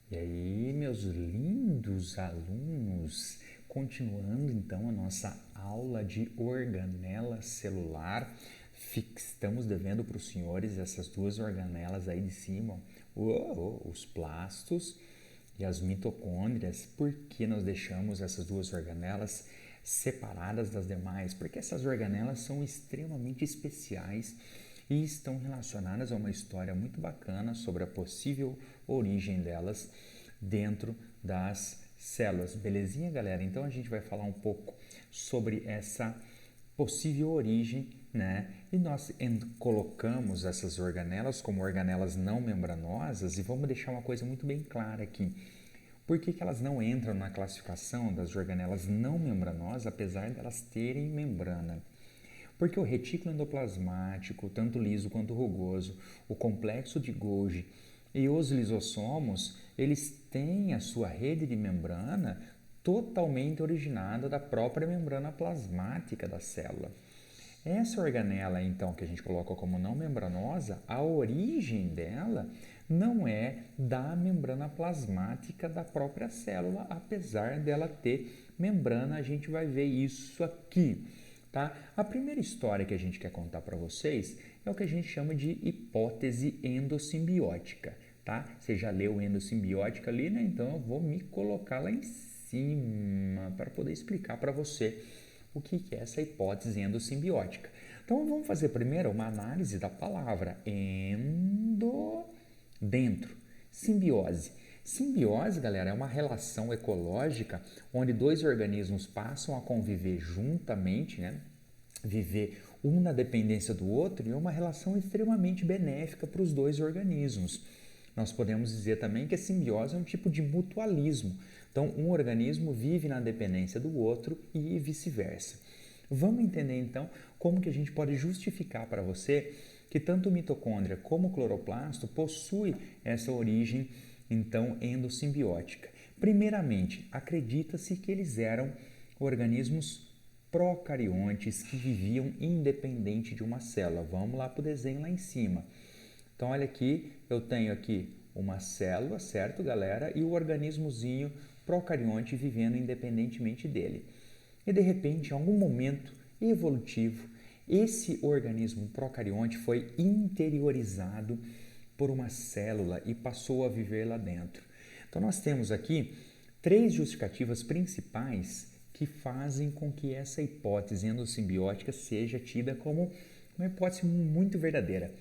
E aí, meus lindos alunos, continuando então a nossa aula de organela celular, estamos devendo para os senhores essas duas organelas aí de cima, os plastos e as mitocôndrias. Por que nós deixamos essas duas organelas separadas das demais? Porque essas organelas são extremamente especiais e estão relacionadas a uma história muito bacana sobre a possível origem delas dentro das células. Belezinha, galera? Então a gente vai falar um pouco sobre essa possível origem, né? E nós colocamos essas organelas como organelas não membranosas e vamos deixar uma coisa muito bem clara aqui. Por que elas não entram na classificação das organelas não membranosas, apesar de elas terem membrana? Porque o retículo endoplasmático, tanto liso quanto rugoso, o complexo de Golgi e os lisossomos, eles têm a sua rede de membrana totalmente originada da própria membrana plasmática da célula. Essa organela, então, que a gente coloca como não membranosa, a origem dela não é da membrana plasmática da própria célula, apesar dela ter membrana, a gente vai ver isso aqui. Tá? A primeira história que a gente quer contar para vocês é o que a gente chama de hipótese endossimbiótica. Tá? Você já leu endossimbiótica ali, né? Então eu vou me colocar lá em cima para poder explicar para você o que é essa hipótese endossimbiótica. Então vamos fazer primeiro uma análise da palavra dentro, simbiose. Simbiose, galera, é uma relação ecológica onde dois organismos passam a conviver juntamente, né? Viver um na dependência do outro, e é uma relação extremamente benéfica para os dois organismos. Nós podemos dizer também que a simbiose é um tipo de mutualismo. Então, um organismo vive na dependência do outro e vice-versa. Vamos entender então como que a gente pode justificar para você que tanto mitocôndria como cloroplasto possui essa origem então endossimbiótica. Primeiramente, acredita-se que eles eram organismos procariontes que viviam independente de uma célula. Vamos lá para o desenho lá em cima. Então, olha aqui, eu tenho aqui uma célula, certo, galera? E o organismozinho procarionte vivendo independentemente dele. E, de repente, em algum momento evolutivo, esse organismo procarionte foi interiorizado por uma célula e passou a viver lá dentro. Então, nós temos aqui três justificativas principais que fazem com que essa hipótese endossimbiótica seja tida como uma hipótese muito verdadeira.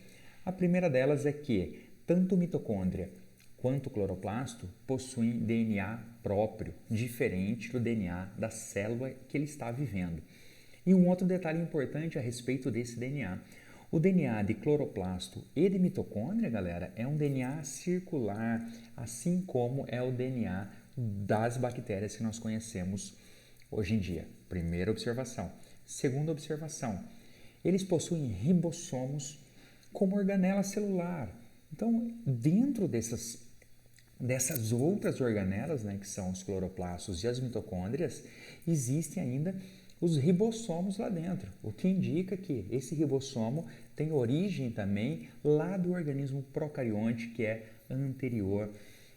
A primeira delas é que tanto mitocôndria quanto cloroplasto possuem DNA próprio, diferente do DNA da célula que ele está vivendo. E um outro detalhe importante a respeito desse DNA. O DNA de cloroplasto e de mitocôndria, galera, é um DNA circular, assim como é o DNA das bactérias que nós conhecemos hoje em dia. Primeira observação. Segunda observação. Eles possuem ribossomos como organela celular. Então, dentro dessas outras organelas, né, que são os cloroplastos e as mitocôndrias, existem ainda os ribossomos lá dentro, o que indica que esse ribossomo tem origem também lá do organismo procarionte, que é anterior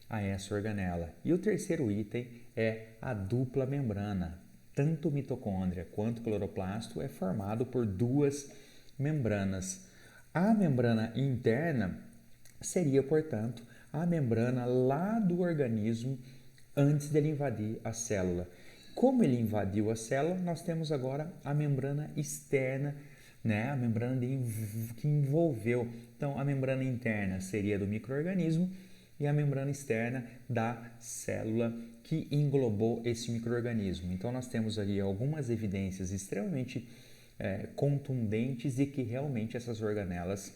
a essa organela. E o terceiro item é a dupla membrana. Tanto mitocôndria quanto cloroplasto é formado por duas membranas. A membrana interna seria, portanto, a membrana lá do organismo antes dele invadir a célula. Como ele invadiu a célula, nós temos agora a membrana externa, né? A membrana que envolveu. Então, a membrana interna seria do micro-organismo e a membrana externa da célula que englobou esse micro-organismo. Então, nós temos aí algumas evidências extremamente contundentes de que realmente essas organelas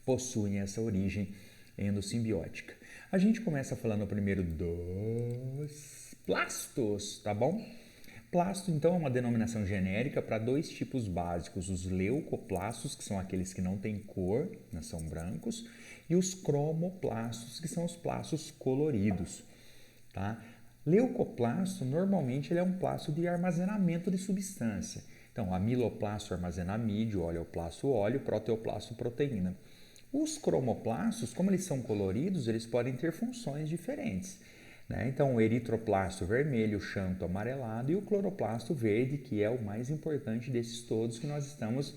possuem essa origem endossimbiótica. A gente começa falando primeiro dos plastos, tá bom? Plasto, então, é uma denominação genérica para dois tipos básicos, os leucoplastos, que são aqueles que não têm cor, né, são brancos, e os cromoplastos, que são os plastos coloridos. Tá? Leucoplasto, normalmente, ele é um plasto de armazenamento de substância. Então, amiloplasto armazena amídio, oleoplasto óleo, proteoplasto proteína. Os cromoplastos, como eles são coloridos, eles podem ter funções diferentes. Né? Então, o eritroplasto vermelho, o xanto amarelado e o cloroplasto verde, que é o mais importante desses todos que nós estamos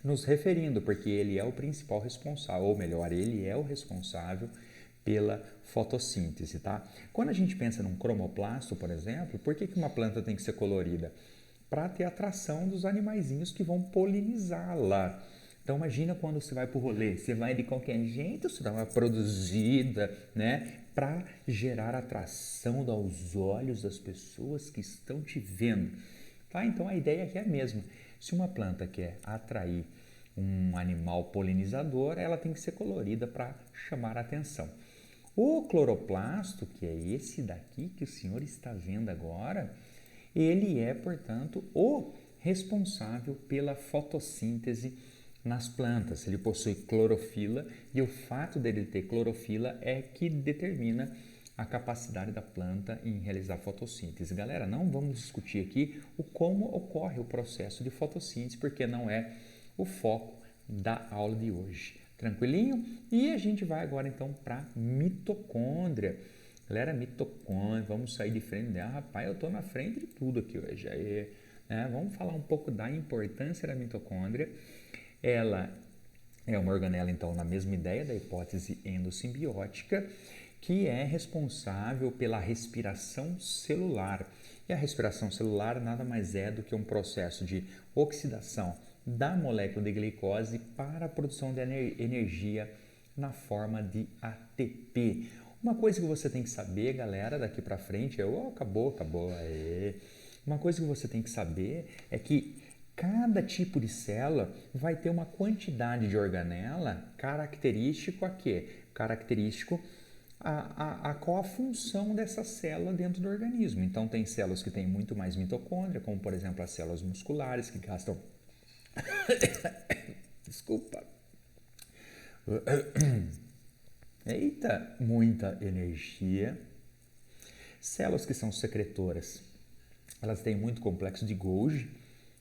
nos referindo, porque ele é o principal responsável, ou melhor, ele é o responsável pela fotossíntese, tá? Quando a gente pensa num cromoplasto, por exemplo, por que uma planta tem que ser colorida? Para ter atração dos animaizinhos que vão polinizá-la. Então imagina quando você vai para o rolê, você vai de qualquer jeito, você dá uma produzida, né? Para gerar atração aos olhos das pessoas que estão te vendo. Tá? Então a ideia aqui é a mesma. Se uma planta quer atrair um animal polinizador, ela tem que ser colorida para chamar a atenção. O cloroplasto, que é esse daqui que o senhor está vendo agora, ele é, portanto, o responsável pela fotossíntese nas plantas. Ele possui clorofila e o fato dele ter clorofila é que determina a capacidade da planta em realizar fotossíntese. Galera, não vamos discutir aqui o como ocorre o processo de fotossíntese, porque não é o foco da aula de hoje. Tranquilinho? E a gente vai agora então para mitocôndria. Galera, mitocôndria, vamos sair de frente. Rapaz, eu estou na frente de tudo aqui hoje. Aí, né? Vamos falar um pouco da importância da mitocôndria. Ela é uma organela, então, na mesma ideia da hipótese endossimbiótica, que é responsável pela respiração celular. E a respiração celular nada mais é do que um processo de oxidação da molécula de glicose para a produção de energia na forma de ATP. Uma coisa que você tem que saber, galera, daqui para frente, acabou. Uma coisa que você tem que saber é que cada tipo de célula vai ter uma quantidade de organela característico a quê? Característico a qual a função dessa célula dentro do organismo. Então, tem células que têm muito mais mitocôndria, como, por exemplo, as células musculares, que gastam... Desculpa. Eita, muita energia. Células que são secretoras, elas têm muito complexo de Golgi,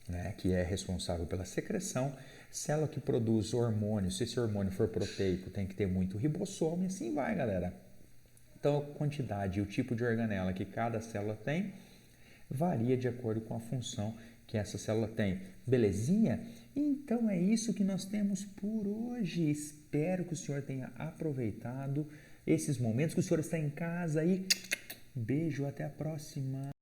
né, que é responsável pela secreção. Célula que produz hormônio, se esse hormônio for proteico, tem que ter muito ribossomo e assim vai, galera. Então, a quantidade e o tipo de organela que cada célula tem varia de acordo com a função que essa célula tem. Belezinha? Então, é isso que nós temos por hoje. Espero que o senhor tenha aproveitado esses momentos, que o senhor está em casa e beijo, até a próxima.